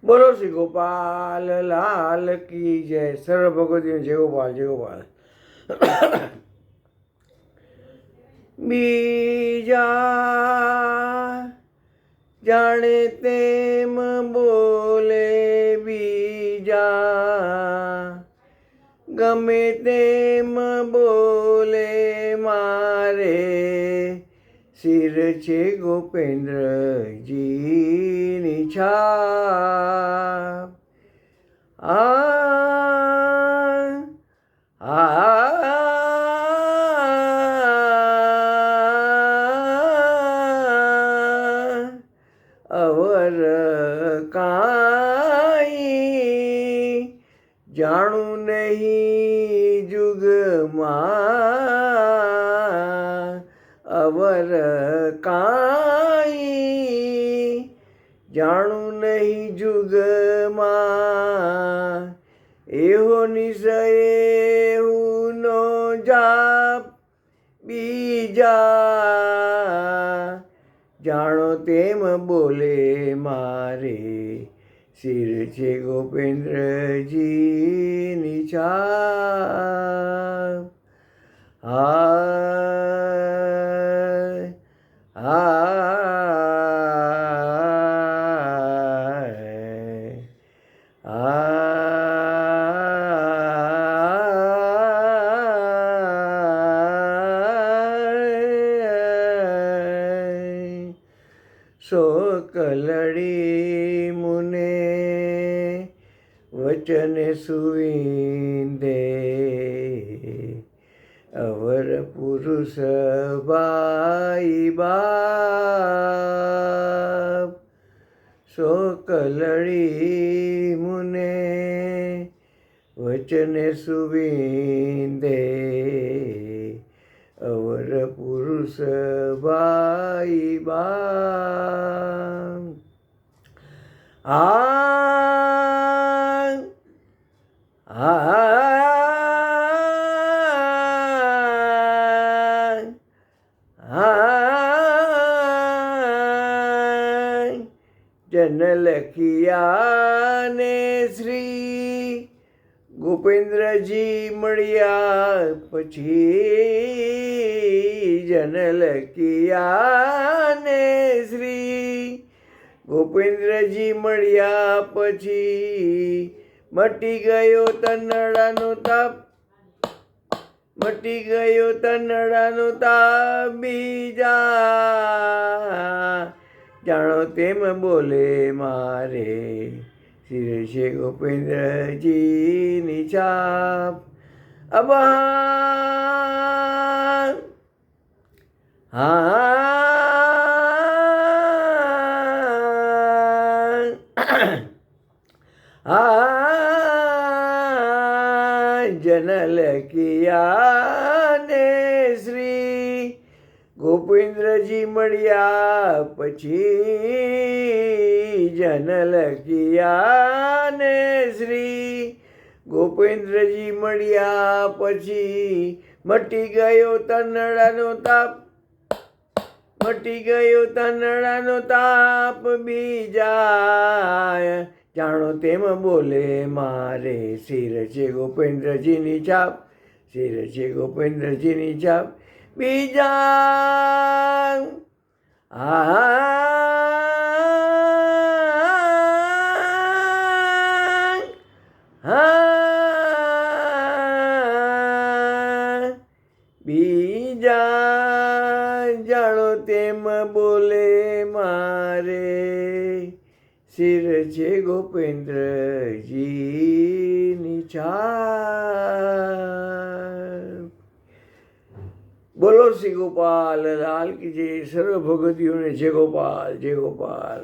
બોલો શ્રી ગોપાલ લાલ કી જય. સર્વ ભગવતીઓ જય ગોપાલ જય ગોપાલ. બીજા જાણે તેમ બોલે, બીજા ગમે તેમ બોલે, મારે શિર છે ગોપેન્દ્રજીની છાપ. અવર કાંઈ જાણું નહીં જુગમાં, અવર કાંઈ જાણું નહીં જુગમાં. એહો નિશય હું નો જાપ, બીજા જાણો તેમ બોલે, મારે શિર છે ગોપેન્દ્રજીની છાપ. સો કલડી મુને વચન સુવિંદે, અવર પુરુષ ભાઈ બાપ. સો કલડી મુને વચન સુવિંદે, અવર પુરુષ ભાઈ બાપ. જન લખિયા ને શ્રી ગોપેન્દ્રજી મળ્યા પછી, જન લખિયા ને શ્રી ગોપેન્દ્રજી મળ્યા પછી, મટી ગયો તનડાનો તાપ, મટી ગયો તનડાનો તાપ. બીજા જાણો તેમ બોલે, મારે શિર છે ગોપેન્દ્રજીની છાપ. અબહાન જન લખિયા ને શ્રી ગોપેન્દ્રજી મળ્યા પછી, જન લખિયા ને શ્રી ગોપેન્દ્રજી મળ્યા પછી, મટી ગયો તનડાનો તાપ, મટી ગયો તનડાનો તાપ. બીજા જાણો તેમ બોલે, મારે શિર છે ગોપેન્દ્રજીની છાપ, શિર છે ગોપેન્દ્રજીની છાપ. બીજા બીજા જાણો તેમ બોલે, મારે શિર છે ગોપેન્દ્રજીની છાપ. બોલો શ્રી ગોપાલ લાલ કી જય. સર્વ ભગવતીઓને જય ગોપાલ જય ગોપાલ.